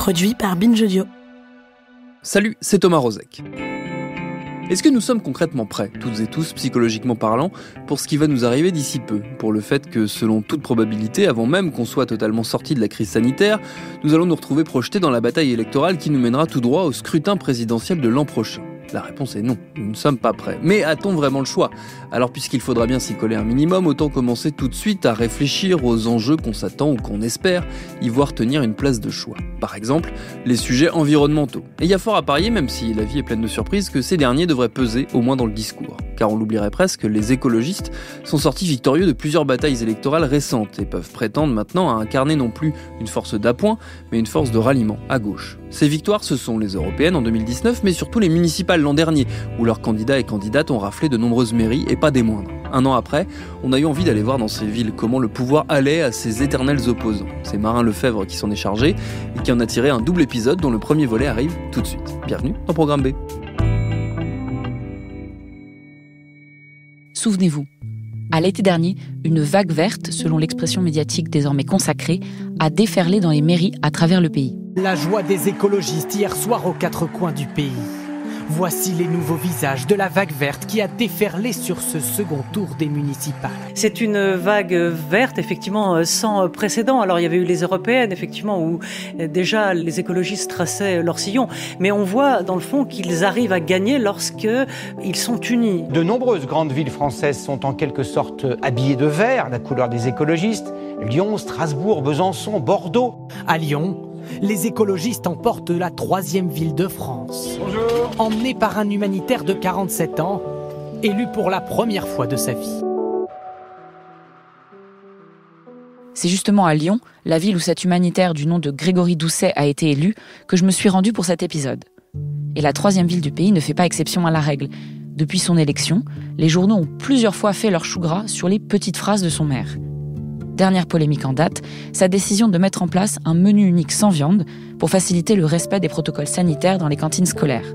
produit par Binge Audio. Salut, c'est Thomas Rozek. Est-ce que nous sommes concrètement prêts, toutes et tous, psychologiquement parlant, pour ce qui va nous arriver d'ici peu ? Pour le fait que, selon toute probabilité, avant même qu'on soit totalement sorti de la crise sanitaire, nous allons nous retrouver projetés dans la bataille électorale qui nous mènera tout droit au scrutin présidentiel de l'an prochain. La réponse est non, nous ne sommes pas prêts. Mais a-t-on vraiment le choix ? Alors puisqu'il faudra bien s'y coller un minimum, autant commencer tout de suite à réfléchir aux enjeux qu'on s'attend ou qu'on espère y voir tenir une place de choix. Par exemple, les sujets environnementaux. Et il y a fort à parier, même si la vie est pleine de surprises, que ces derniers devraient peser, au moins dans le discours. Car on l'oublierait presque, les écologistes sont sortis victorieux de plusieurs batailles électorales récentes et peuvent prétendre maintenant à incarner non plus une force d'appoint, mais une force de ralliement à gauche. Ces victoires, ce sont les européennes en 2019, mais surtout les municipales l'an dernier, où leurs candidats et candidates ont raflé de nombreuses mairies et pas des moindres. Un an après, on a eu envie d'aller voir dans ces villes comment le pouvoir allait à ses éternels opposants. C'est Marin Lefebvre qui s'en est chargé et qui en a tiré un double épisode dont le premier volet arrive tout de suite. Bienvenue dans Programme B. Souvenez-vous, à l'été dernier, une vague verte, selon l'expression médiatique désormais consacrée, a déferlé dans les mairies à travers le pays. La joie des écologistes hier soir aux quatre coins du pays. Voici les nouveaux visages de la vague verte qui a déferlé sur ce second tour des municipales. C'est une vague verte, effectivement, sans précédent. Alors, il y avait eu les européennes, effectivement, où déjà les écologistes traçaient leur sillon. Mais on voit, dans le fond, qu'ils arrivent à gagner lorsqu'ils sont unis. De nombreuses grandes villes françaises sont en quelque sorte habillées de vert, la couleur des écologistes. Lyon, Strasbourg, Besançon, Bordeaux. À Lyon, les écologistes emportent la 3e ville de France. Bonjour. Emmené par un humanitaire de 47 ans, élu pour la première fois de sa vie. C'est justement à Lyon, la ville où cet humanitaire du nom de Grégory Doucet a été élu, que je me suis rendue pour cet épisode. Et la 3e ville du pays ne fait pas exception à la règle. Depuis son élection, les journaux ont plusieurs fois fait leur chou gras sur les petites phrases de son maire. Dernière polémique en date, sa décision de mettre en place un menu unique sans viande pour faciliter le respect des protocoles sanitaires dans les cantines scolaires.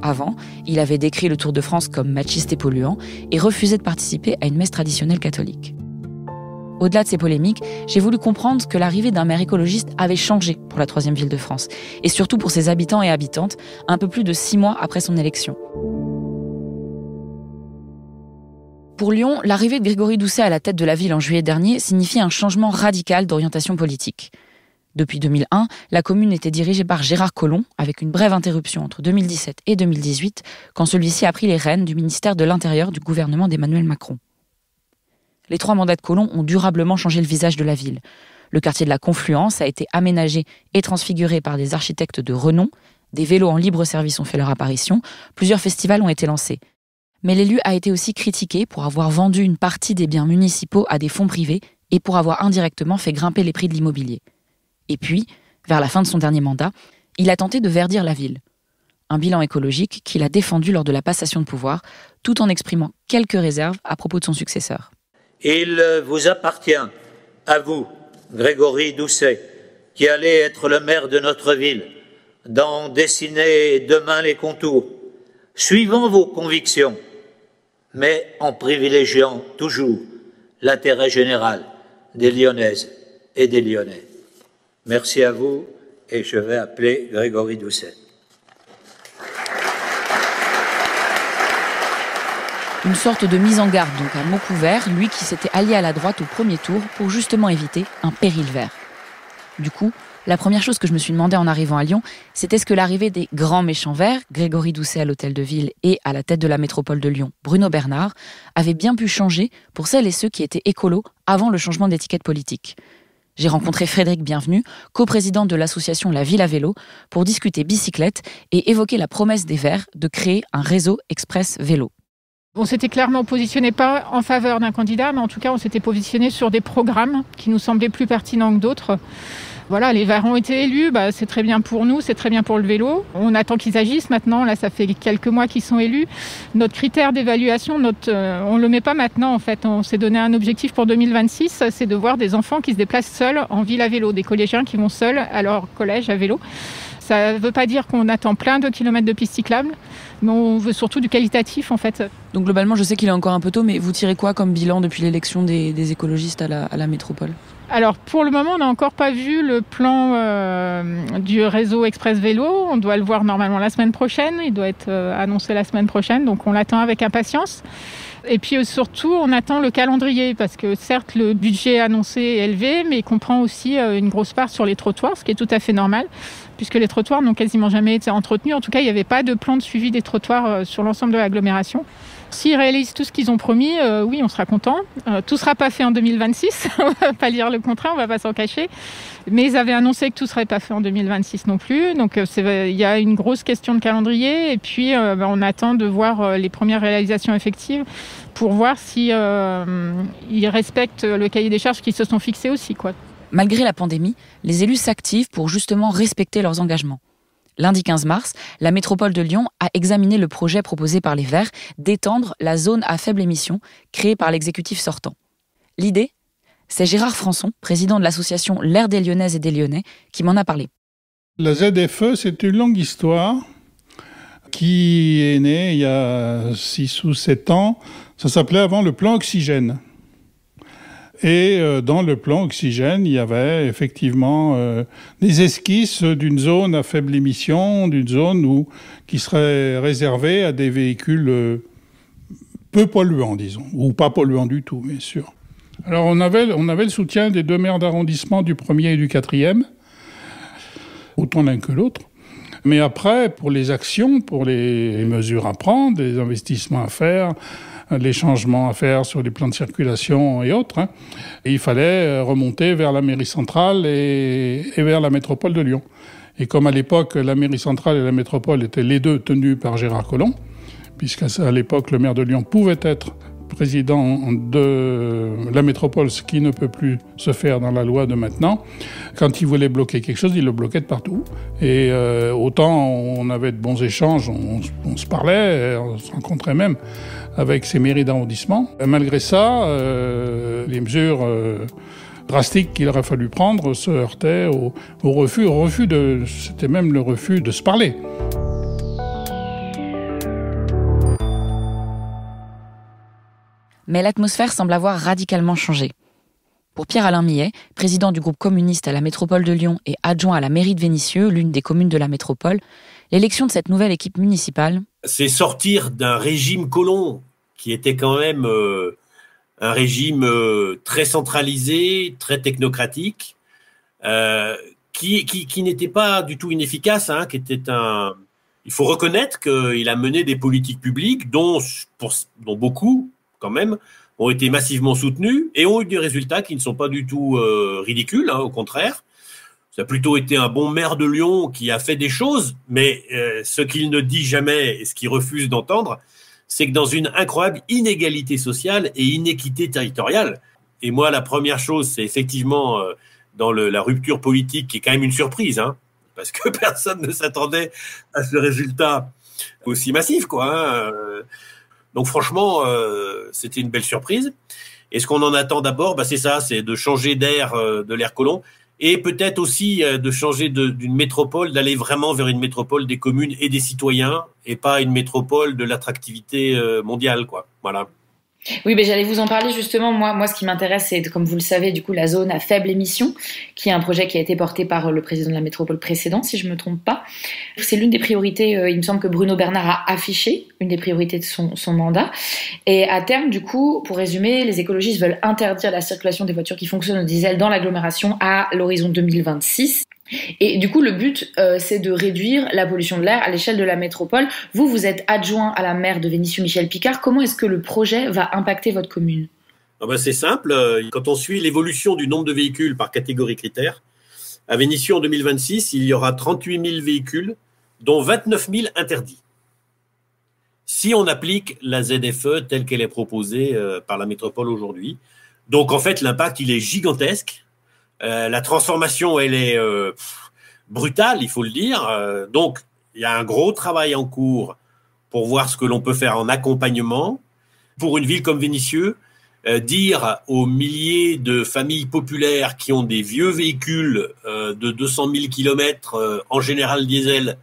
Avant, il avait décrit le Tour de France comme machiste et polluant et refusé de participer à une messe traditionnelle catholique. Au-delà de ces polémiques, j'ai voulu comprendre que l'arrivée d'un maire écologiste avait changé pour la 3e ville de France, et surtout pour ses habitants et habitantes, un peu plus de 6 mois après son élection. Pour Lyon, l'arrivée de Grégory Doucet à la tête de la ville en juillet dernier signifie un changement radical d'orientation politique. Depuis 2001, la commune était dirigée par Gérard Collomb, avec une brève interruption entre 2017 et 2018, quand celui-ci a pris les rênes du ministère de l'Intérieur du gouvernement d'Emmanuel Macron. Les 3 mandats de Collomb ont durablement changé le visage de la ville. Le quartier de la Confluence a été aménagé et transfiguré par des architectes de renom, des vélos en libre service ont fait leur apparition, plusieurs festivals ont été lancés. Mais l'élu a été aussi critiqué pour avoir vendu une partie des biens municipaux à des fonds privés et pour avoir indirectement fait grimper les prix de l'immobilier. Et puis, vers la fin de son dernier mandat, il a tenté de verdir la ville. Un bilan écologique qu'il a défendu lors de la passation de pouvoir, tout en exprimant quelques réserves à propos de son successeur. Il vous appartient, à vous, Grégory Doucet, qui allez être le maire de notre ville, d'en dessiner demain les contours, suivant vos convictions, mais en privilégiant toujours l'intérêt général des Lyonnaises et des Lyonnais. Merci à vous et je vais appeler Grégory Doucet. Une sorte de mise en garde donc à mots couverts, lui qui s'était allié à la droite au premier tour pour justement éviter un péril vert. Du coup, la première chose que je me suis demandé en arrivant à Lyon, c'était est-ce que l'arrivée des grands méchants verts, Grégory Doucet à l'hôtel de ville et à la tête de la métropole de Lyon, Bruno Bernard, avait bien pu changer pour celles et ceux qui étaient écolos avant le changement d'étiquette politique. J'ai rencontré Frédéric Bienvenu, coprésident de l'association La Ville à Vélo, pour discuter bicyclette et évoquer la promesse des Verts de créer un réseau express vélo. On s'était clairement positionné pas en faveur d'un candidat, mais en tout cas on s'était positionné sur des programmes qui nous semblaient plus pertinents que d'autres. Voilà, les Verts ont été élus, c'est très bien pour nous, c'est très bien pour le vélo. On attend qu'ils agissent maintenant, là ça fait quelques mois qu'ils sont élus. Notre critère d'évaluation, on ne le met pas maintenant en fait. On s'est donné un objectif pour 2026, c'est de voir des enfants qui se déplacent seuls en ville à vélo, des collégiens qui vont seuls à leur collège à vélo. Ça ne veut pas dire qu'on attend plein de kilomètres de pistes cyclables, mais on veut surtout du qualitatif en fait. Donc globalement, je sais qu'il est encore un peu tôt, mais vous tirez quoi comme bilan depuis l'élection des écologistes à la métropole ? Alors pour le moment, on n'a encore pas vu le plan du réseau Express Vélo. On doit le voir normalement la semaine prochaine. Il doit être annoncé la semaine prochaine, donc on l'attend avec impatience. Et puis surtout, on attend le calendrier parce que certes, le budget annoncé est élevé, mais il comprend aussi une grosse part sur les trottoirs, ce qui est tout à fait normal, puisque les trottoirs n'ont quasiment jamais été entretenus. En tout cas, il n'y avait pas de plan de suivi des trottoirs sur l'ensemble de l'agglomération. S'ils réalisent tout ce qu'ils ont promis, oui, on sera content. Tout ne sera pas fait en 2026, on ne va pas lire le contrat, on ne va pas s'en cacher. Mais ils avaient annoncé que tout ne serait pas fait en 2026 non plus. Donc il y a une grosse question de calendrier. Et puis on attend de voir les premières réalisations effectives pour voir si ils respectent le cahier des charges qu'ils se sont fixés aussi, quoi. Malgré la pandémie, les élus s'activent pour justement respecter leurs engagements. Lundi 15 mars, la métropole de Lyon a examiné le projet proposé par les Verts d'étendre la zone à faible émission créée par l'exécutif sortant. L'idée, c'est Gérard Françon, président de l'association L'Air des Lyonnaises et des Lyonnais, qui m'en a parlé. La ZFE, c'est une longue histoire qui est née il y a 6 ou 7 ans. Ça s'appelait avant le plan Oxygène. Et dans le plan Oxygène, il y avait effectivement des esquisses d'une zone à faible émission, d'une zone qui serait réservée à des véhicules peu polluants, disons, ou pas polluants du tout, bien sûr. Alors on avait le soutien des 2 maires d'arrondissement, du 1er et du 4e, autant l'un que l'autre. Mais après, pour les actions, pour les mesures à prendre, les investissements à faire, les changements à faire sur les plans de circulation et autres, et il fallait remonter vers la mairie centrale et vers la métropole de Lyon. Et comme à l'époque, la mairie centrale et la métropole étaient les deux tenues par Gérard Collomb, puisqu'à l'époque, le maire de Lyon pouvait être président de la métropole, ce qui ne peut plus se faire dans la loi de maintenant. Quand il voulait bloquer quelque chose, il le bloquait de partout. Et autant on avait de bons échanges, on se parlait, on se rencontrait même avec ces mairies d'arrondissement. Et malgré ça, les mesures drastiques qu'il aurait fallu prendre se heurtaient au refus c'était même le refus de se parler. Mais l'atmosphère semble avoir radicalement changé. Pour Pierre-Alain Millet, président du groupe communiste à la métropole de Lyon et adjoint à la mairie de Vénissieux, l'une des communes de la métropole, l'élection de cette nouvelle équipe municipale... C'est sortir d'un régime Collomb, qui était quand même un régime très centralisé, très technocratique, qui n'était pas du tout inefficace, qui était un... Il faut reconnaître qu'il a mené des politiques publiques dont beaucoup, quand même, ont été massivement soutenus et ont eu des résultats qui ne sont pas du tout ridicules, au contraire. Ça a plutôt été un bon maire de Lyon qui a fait des choses, mais ce qu'il ne dit jamais et ce qu'il refuse d'entendre, c'est que dans une incroyable inégalité sociale et inéquité territoriale, et moi la première chose, c'est effectivement dans la rupture politique qui est quand même une surprise, parce que personne ne s'attendait à ce résultat aussi massif, quoi. Donc franchement, c'était une belle surprise. Et ce qu'on en attend d'abord, c'est ça, c'est de changer d'air, de l'ère Collomb, et peut-être aussi de changer d'une métropole, d'aller vraiment vers une métropole des communes et des citoyens, et pas une métropole de l'attractivité mondiale, quoi. Voilà. Oui, mais j'allais vous en parler justement. Moi, ce qui m'intéresse, c'est, comme vous le savez, du coup, la zone à faible émission, qui est un projet qui a été porté par le président de la métropole précédent, si je me trompe pas. C'est l'une des priorités, il me semble que Bruno Bernard a affiché, une des priorités de son mandat. Et à terme, du coup, pour résumer, les écologistes veulent interdire la circulation des voitures qui fonctionnent au diesel dans l'agglomération à l'horizon 2026. Et du coup, le but, c'est de réduire la pollution de l'air à l'échelle de la métropole. Vous êtes adjoint à la maire de Vénissieux, Michel Picard. Comment est-ce que le projet va impacter votre commune ? C'est simple. Quand on suit l'évolution du nombre de véhicules par catégorie critère, à Vénissieux, en 2026, il y aura 38 000 véhicules, dont 29 000 interdits. Si on applique la ZFE telle qu'elle est proposée par la métropole aujourd'hui. Donc, en fait, l'impact, il est gigantesque. La transformation, elle est brutale, il faut le dire. Donc, il y a un gros travail en cours pour voir ce que l'on peut faire en accompagnement. Pour une ville comme Vénissieux, dire aux milliers de familles populaires qui ont des vieux véhicules de 200 000 km, en général diesel,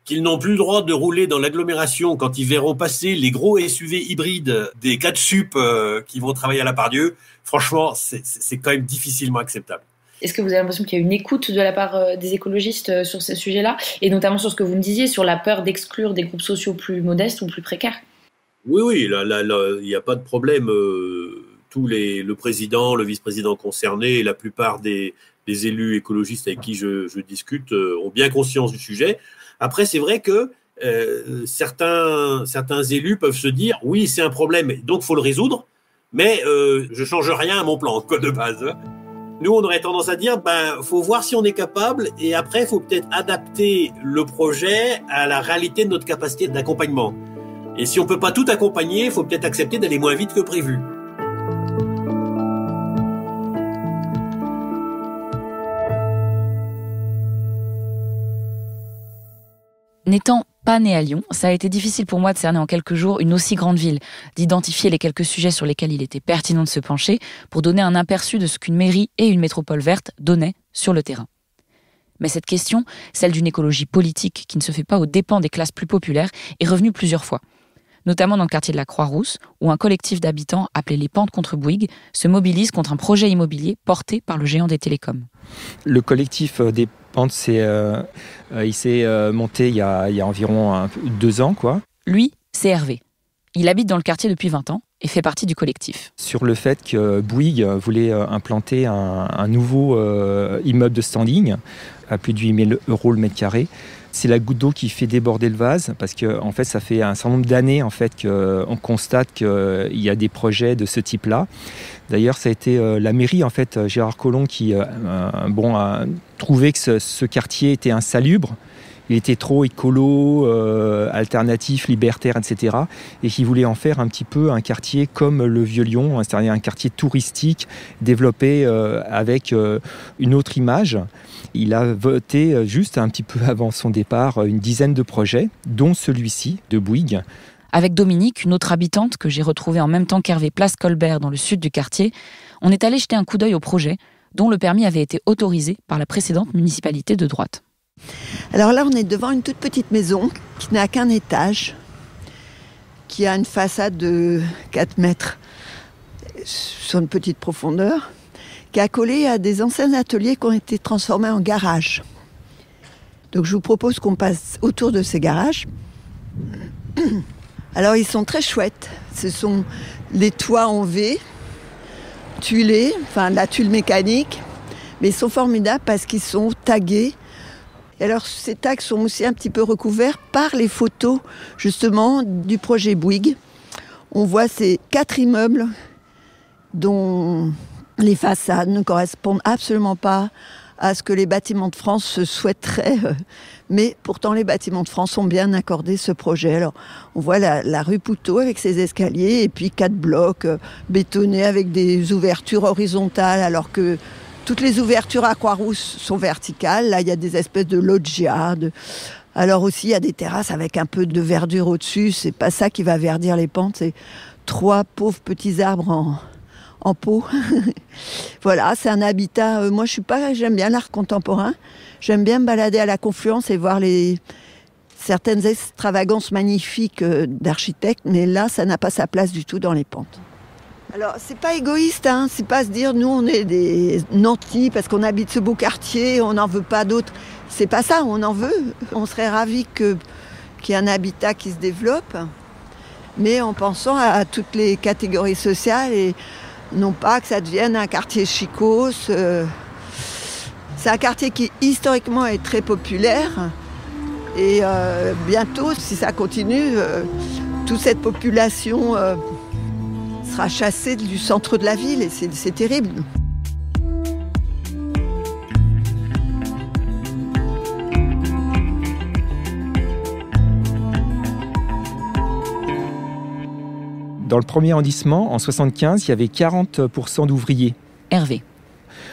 qu'ils n'ont plus le droit de rouler dans l'agglomération quand ils verront passer les gros SUV hybrides des 4 sup qui vont travailler à la Pardieu, franchement, c'est quand même difficilement acceptable. Est-ce que vous avez l'impression qu'il y a une écoute de la part des écologistes sur ces sujets-là, et notamment sur ce que vous me disiez, sur la peur d'exclure des groupes sociaux plus modestes ou plus précaires ? Oui, là, il n'y a pas de problème. Le président, le vice-président concernés et la plupart des élus écologistes avec qui je discute ont bien conscience du sujet. Après, c'est vrai que certains élus peuvent se dire « oui, c'est un problème, donc il faut le résoudre, mais je ne change rien à mon plan de base ». Nous, on aurait tendance à dire « faut voir si on est capable et après, il faut peut-être adapter le projet à la réalité de notre capacité d'accompagnement. Et si on ne peut pas tout accompagner, il faut peut-être accepter d'aller moins vite que prévu ». N'étant pas né à Lyon, ça a été difficile pour moi de cerner en quelques jours une aussi grande ville, d'identifier les quelques sujets sur lesquels il était pertinent de se pencher pour donner un aperçu de ce qu'une mairie et une métropole verte donnaient sur le terrain. Mais cette question, celle d'une écologie politique qui ne se fait pas aux dépens des classes plus populaires, est revenue plusieurs fois. Notamment dans le quartier de la Croix-Rousse, où un collectif d'habitants appelé les Pentes contre Bouygues se mobilise contre un projet immobilier porté par le géant des télécoms. Le collectif des Pentes, il s'est monté il y a environ 2 ans, quoi. Lui, c'est Hervé. Il habite dans le quartier depuis 20 ans et fait partie du collectif. Sur le fait que Bouygues voulait implanter un nouveau immeuble de standing à plus de 8 000 € le mètre carré. C'est la goutte d'eau qui fait déborder le vase, parce que en fait, ça fait un certain nombre d'années en fait, qu'on constate qu'il y a des projets de ce type-là. D'ailleurs, ça a été la mairie, en fait, Gérard Collomb, qui a trouvé que ce quartier était insalubre. Il était trop écolo, alternatif, libertaire, etc. Et qui voulait en faire un petit peu un quartier comme le Vieux-Lyon, c'est-à-dire un quartier touristique développé avec une autre image. Il a voté juste un petit peu avant son départ une dizaine de projets, dont celui-ci de Bouygues. Avec Dominique, une autre habitante que j'ai retrouvée en même temps qu'Hervé place Colbert dans le sud du quartier, on est allé jeter un coup d'œil au projet, dont le permis avait été autorisé par la précédente municipalité de droite. Alors là, on est devant une toute petite maison qui n'a qu'un étage, qui a une façade de 4 mètres sur une petite profondeur, qui est accolée à des anciens ateliers qui ont été transformés en garages. Donc je vous propose qu'on passe autour de ces garages. Alors ils sont très chouettes. Ce sont les toits en V, tuilés, enfin la tuile mécanique, mais ils sont formidables parce qu'ils sont tagués. Et alors ces tags sont aussi un petit peu recouverts par les photos justement du projet Bouygues. On voit ces 4 immeubles dont les façades ne correspondent absolument pas à ce que les bâtiments de France se souhaiteraient. Mais pourtant, les bâtiments de France ont bien accordé ce projet. Alors, on voit la rue Poutot avec ses escaliers et puis 4 blocs bétonnés avec des ouvertures horizontales, alors que toutes les ouvertures à Croix-Rousse sont verticales. Là, il y a des espèces de loggias. Alors aussi, il y a des terrasses avec un peu de verdure au-dessus. C'est pas ça qui va verdir les Pentes. C'est 3 pauvres petits arbres en pot. Voilà, c'est un habitat. Moi, j'aime bien l'art contemporain. J'aime bien me balader à la Confluence et voir certaines extravagances magnifiques d'architectes, mais là, ça n'a pas sa place du tout dans les Pentes. Alors, c'est pas égoïste, hein. C'est pas se dire, nous, on est des nantis parce qu'on habite ce beau quartier, on n'en veut pas d'autres. C'est pas ça, on en veut. On serait ravis qu'il y ait un habitat qui se développe, mais en pensant à toutes les catégories sociales et non pas que ça devienne un quartier chicos. C'est un quartier qui historiquement est très populaire et bientôt, si ça continue, toute cette population sera chassée du centre de la ville et c'est terrible. Dans le premier arrondissement, en 1975, il y avait 40% d'ouvriers. Hervé.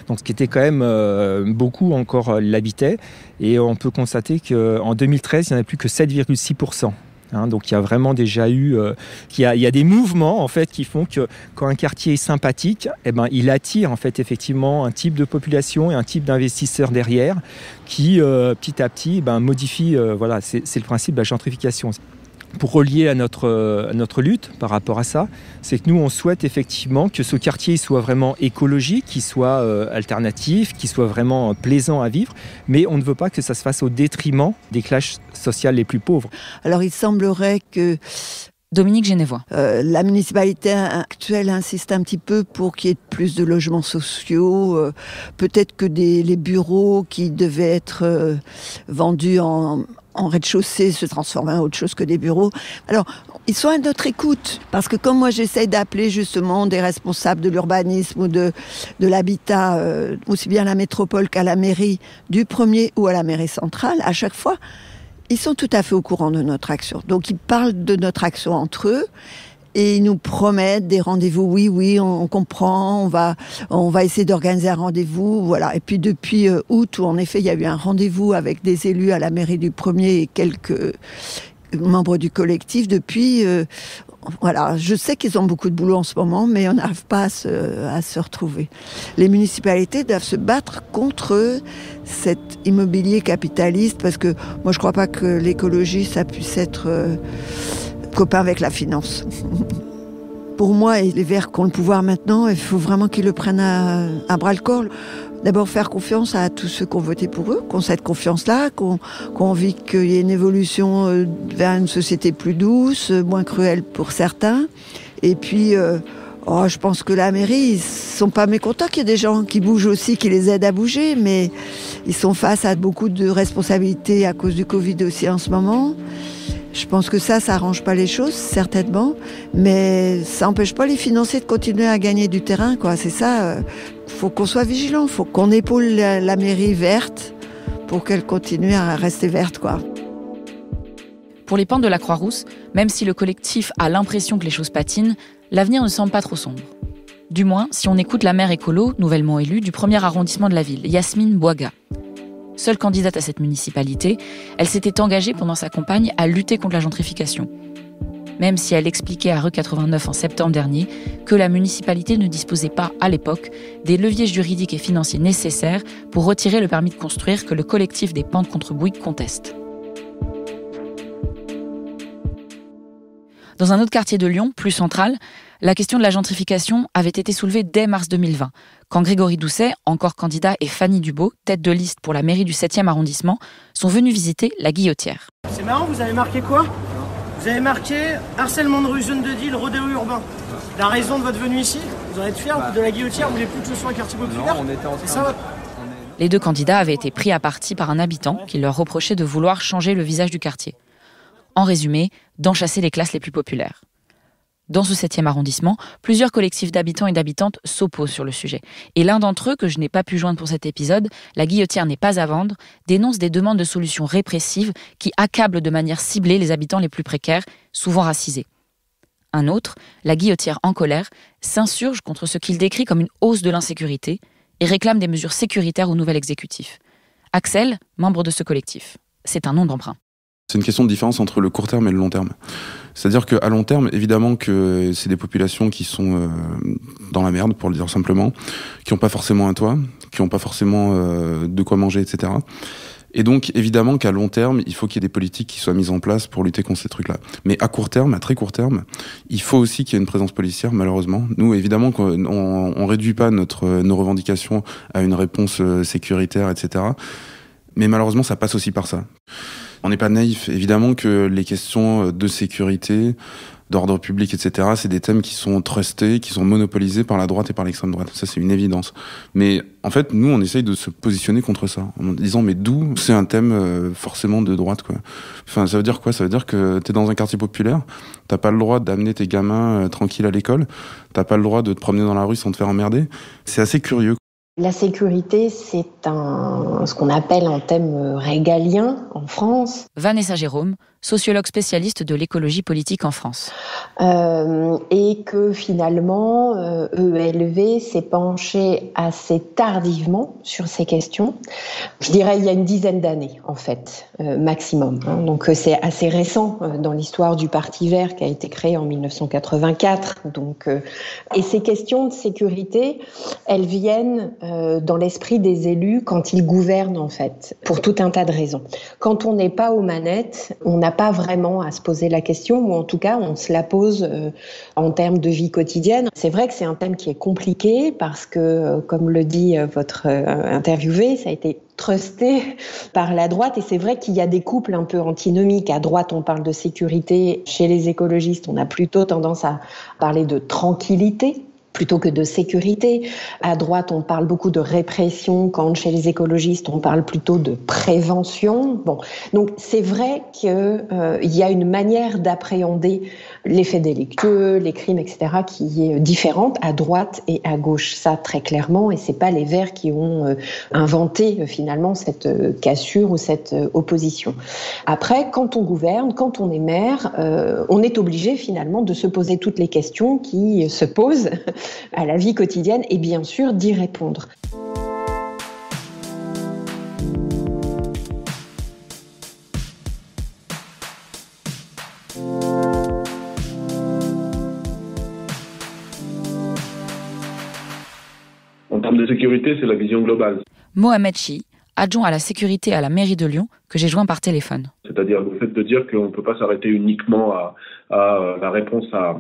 Donc, ce qui était quand même beaucoup encore l'habitaient. Et on peut constater qu'en 2013, il n'y en a plus que 7,6%. Donc il y a vraiment déjà eu, il y a des mouvements en fait qui font que quand un quartier est sympathique, il attire en fait effectivement un type de population et un type d'investisseurs derrière qui petit à petit modifie. Voilà, c'est le principe de la gentrification. Pour relier à notre lutte par rapport à ça, c'est que nous, on souhaite effectivement que ce quartier soit vraiment écologique, qu'il soit alternatif, qu'il soit vraiment plaisant à vivre, mais on ne veut pas que ça se fasse au détriment des classes sociales les plus pauvres. Alors il semblerait que Dominique Genevois. La municipalité actuelle insiste un petit peu pour qu'il y ait plus de logements sociaux. Peut-être que les bureaux qui devaient être vendus en rez-de-chaussée se transformer en autre chose que des bureaux. Alors, ils sont à notre écoute, parce que comme moi j'essaye d'appeler justement des responsables de l'urbanisme ou de l'habitat, aussi bien à la métropole qu'à la mairie du premier ou à la mairie centrale, à chaque fois, ils sont tout à fait au courant de notre action. Donc ils parlent de notre action entre eux, et ils nous promettent des rendez-vous. Oui, on comprend, on va essayer d'organiser un rendez-vous, voilà. Et puis depuis août, où en effet il y a eu un rendez-vous avec des élus à la mairie du premier et quelques membres du collectif, depuis, voilà, je sais qu'ils ont beaucoup de boulot en ce moment, mais on n'arrive pas à se retrouver. Les municipalités doivent se battre contre cet immobilier capitaliste, parce que moi je crois pas que l'écologie ça puisse être copain avec la finance. Pour moi, et les Verts qui ont le pouvoir maintenant, il faut vraiment qu'ils le prennent à bras-le-corps. D'abord faire confiance à tous ceux qui ont voté pour eux, qui ont cette confiance-là, qui ont envie qu'il y ait une évolution vers une société plus douce, moins cruelle pour certains. Et puis, je pense que la mairie, ils sont pas mécontents qu'il y ait des gens qui bougent aussi, qui les aident à bouger, mais ils sont face à beaucoup de responsabilités à cause du Covid aussi en ce moment. Je pense que ça arrange pas les choses, certainement, mais ça n'empêche pas les financiers de continuer à gagner du terrain, quoi. C'est ça, faut qu'on soit vigilant, faut qu'on épaule la mairie verte pour qu'elle continue à rester verte, quoi. Pour les pentes de la Croix-Rousse, même si le collectif a l'impression que les choses patinent, l'avenir ne semble pas trop sombre. Du moins, si on écoute la maire écolo, nouvellement élue, du 1er arrondissement de la ville, Yasmine Bouaga. Seule candidate à cette municipalité, elle s'était engagée pendant sa campagne à lutter contre la gentrification. Même si elle expliquait à Rue 89 en septembre dernier que la municipalité ne disposait pas, à l'époque, des leviers juridiques et financiers nécessaires pour retirer le permis de construire que le collectif des Pentes contre Bouygues conteste. Dans un autre quartier de Lyon, plus central, la question de la gentrification avait été soulevée dès mars 2020, quand Grégory Doucet, encore candidat, et Fanny Dubos, tête de liste pour la mairie du 7e arrondissement, sont venus visiter la Guillotière. C'est marrant, vous avez marqué quoi ? Vous avez marqué harcèlement de rue, zone de deal, rodéo urbain. La raison de votre venue ici, vous en êtes fiers de la Guillotière, vous voulez plus que ce soit un quartier populaire ? C'est ça ? Les deux candidats avaient été pris à partie par un habitant qui leur reprochait de vouloir changer le visage du quartier. En résumé, d'enchasser les classes les plus populaires. Dans ce 7e arrondissement, plusieurs collectifs d'habitants et d'habitantes s'opposent sur le sujet. Et l'un d'entre eux, que je n'ai pas pu joindre pour cet épisode, La Guillotière n'est pas à vendre, dénonce des demandes de solutions répressives qui accablent de manière ciblée les habitants les plus précaires, souvent racisés. Un autre, La Guillotière en colère, s'insurge contre ce qu'il décrit comme une hausse de l'insécurité et réclame des mesures sécuritaires au nouvel exécutif. Axel, membre de ce collectif. C'est un nom d'emprunt. C'est une question de différence entre le court terme et le long terme. C'est-à-dire qu'à long terme, évidemment que c'est des populations qui sont dans la merde, pour le dire simplement, qui n'ont pas forcément un toit, qui n'ont pas forcément de quoi manger, etc. Et donc, évidemment qu'à long terme, il faut qu'il y ait des politiques qui soient mises en place pour lutter contre ces trucs-là. Mais à court terme, à très court terme, il faut aussi qu'il y ait une présence policière, malheureusement. Nous, évidemment, on réduit pas nos revendications à une réponse sécuritaire, etc. Mais malheureusement, ça passe aussi par ça. On n'est pas naïf. Évidemment que les questions de sécurité, d'ordre public, etc., c'est des thèmes qui sont trustés, qui sont monopolisés par la droite et par l'extrême droite. Ça, c'est une évidence. Mais en fait, nous, on essaye de se positionner contre ça, en disant, mais d'où c'est un thème forcément de droite, quoi. Enfin, ça veut dire quoi ? Ça veut dire que t'es dans un quartier populaire, t'as pas le droit d'amener tes gamins tranquilles à l'école, t'as pas le droit de te promener dans la rue sans te faire emmerder. C'est assez curieux. La sécurité, c'est ce qu'on appelle un thème régalien en France. Vanessa Jérôme, sociologue spécialiste de l'écologie politique en France. Et que finalement, EELV s'est penché assez tardivement sur ces questions. Je dirais il y a une dizaine d'années, en fait, maximum. Donc c'est assez récent dans l'histoire du Parti vert qui a été créé en 1984. Et ces questions de sécurité, elles viennent dans l'esprit des élus quand ils gouvernent, en fait, pour tout un tas de raisons. Quand on n'est pas aux manettes, on n'a pas vraiment à se poser la question, ou en tout cas, on se la pose en termes de vie quotidienne. C'est vrai que c'est un thème qui est compliqué parce que, comme le dit votre interviewé, ça a été trusté par la droite, et c'est vrai qu'il y a des couples un peu antinomiques. À droite, on parle de sécurité. Chez les écologistes, on a plutôt tendance à parler de tranquillité plutôt que de sécurité. À droite, on parle beaucoup de répression, quand chez les écologistes, on parle plutôt de prévention. Bon, donc c'est vrai qu'il y a une manière d'appréhender les faits délictueux, les crimes, etc., qui est différente à droite et à gauche. Ça, très clairement, et c'est pas les Verts qui ont inventé finalement cette cassure ou cette opposition. Après, quand on gouverne, quand on est maire, on est obligé finalement de se poser toutes les questions qui se posent à la vie quotidienne et bien sûr d'y répondre. En termes de sécurité, c'est la vision globale. Mohamed Chi, adjoint à la sécurité à la mairie de Lyon, que j'ai joint par téléphone. C'est-à-dire le fait de dire qu'on ne peut pas s'arrêter uniquement à la réponse à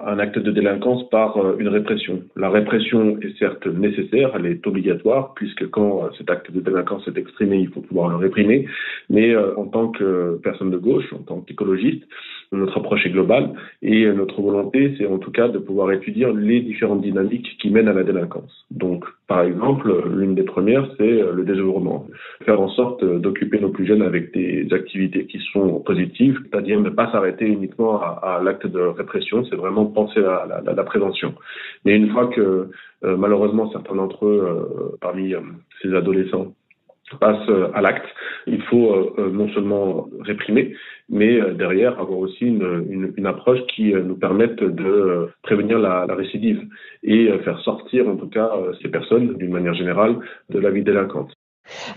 un acte de délinquance par une répression. La répression est certes nécessaire, elle est obligatoire, puisque quand cet acte de délinquance est exprimé, il faut pouvoir le réprimer. Mais en tant que personne de gauche, en tant qu'écologiste, notre approche est globale et notre volonté, c'est en tout cas de pouvoir étudier les différentes dynamiques qui mènent à la délinquance. Donc, par exemple, l'une des premières, c'est le désœuvrement. Faire en sorte d'occuper nos plus jeunes avec des activités qui sont positives, c'est-à-dire ne pas s'arrêter uniquement à l'acte de répression, c'est vraiment penser à la prévention. Mais une fois que, malheureusement, certains d'entre eux, parmi ces adolescents, passent à l'acte, il faut non seulement réprimer, mais derrière avoir aussi une approche qui nous permette de prévenir la récidive et faire sortir en tout cas ces personnes, d'une manière générale, de la vie délinquante.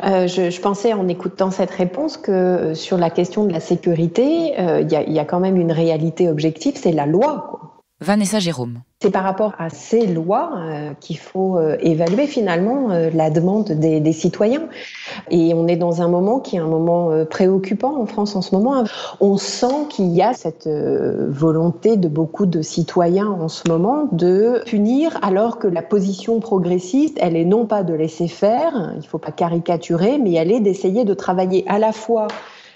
Je pensais en écoutant cette réponse que sur la question de la sécurité, il y a quand même une réalité objective, c'est la loi, quoi. Vanessa Jérôme. C'est par rapport à ces lois qu'il faut évaluer finalement la demande des citoyens. Et on est dans un moment qui est un moment préoccupant en France en ce moment. On sent qu'il y a cette volonté de beaucoup de citoyens en ce moment de punir, alors que la position progressiste, elle est non pas de laisser faire, il ne faut pas caricaturer, mais elle est d'essayer de travailler à la fois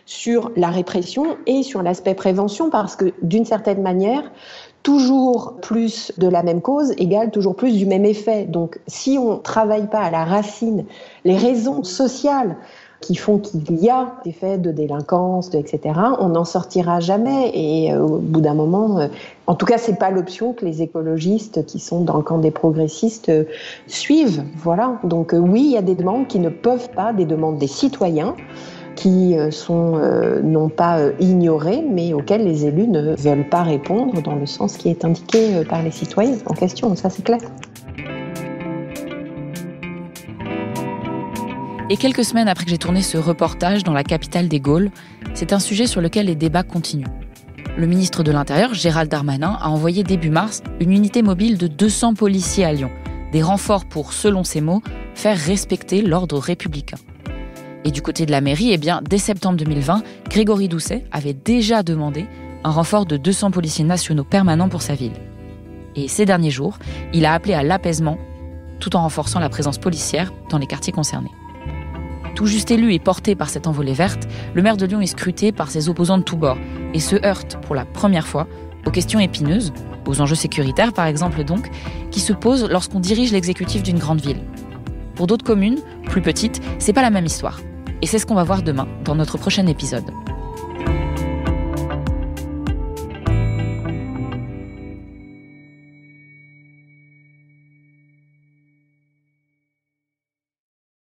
sur la répression et sur l'aspect prévention, parce que d'une certaine manière, toujours plus de la même cause égale toujours plus du même effet. Donc, si on ne travaille pas à la racine les raisons sociales qui font qu'il y a des faits de délinquance, etc., on n'en sortira jamais. Et au bout d'un moment, en tout cas, c'est pas l'option que les écologistes qui sont dans le camp des progressistes suivent. Voilà. Donc oui, il y a des demandes qui ne peuvent pas, des demandes des citoyens, qui sont non pas ignorées, mais auxquelles les élus ne veulent pas répondre dans le sens qui est indiqué par les citoyens en question, ça c'est clair. Et quelques semaines après que j'ai tourné ce reportage dans la capitale des Gaules, c'est un sujet sur lequel les débats continuent. Le ministre de l'Intérieur, Gérald Darmanin, a envoyé début mars une unité mobile de 200 policiers à Lyon. Des renforts pour, selon ses mots, faire respecter l'ordre républicain. Et du côté de la mairie, dès septembre 2020, Grégory Doucet avait déjà demandé un renfort de 200 policiers nationaux permanents pour sa ville. Et ces derniers jours, il a appelé à l'apaisement, tout en renforçant la présence policière dans les quartiers concernés. Tout juste élu et porté par cette envolée verte, le maire de Lyon est scruté par ses opposants de tous bords et se heurte pour la première fois aux questions épineuses, aux enjeux sécuritaires par exemple donc, qui se posent lorsqu'on dirige l'exécutif d'une grande ville. Pour d'autres communes, plus petites, c'est pas la même histoire. Et c'est ce qu'on va voir demain dans notre prochain épisode.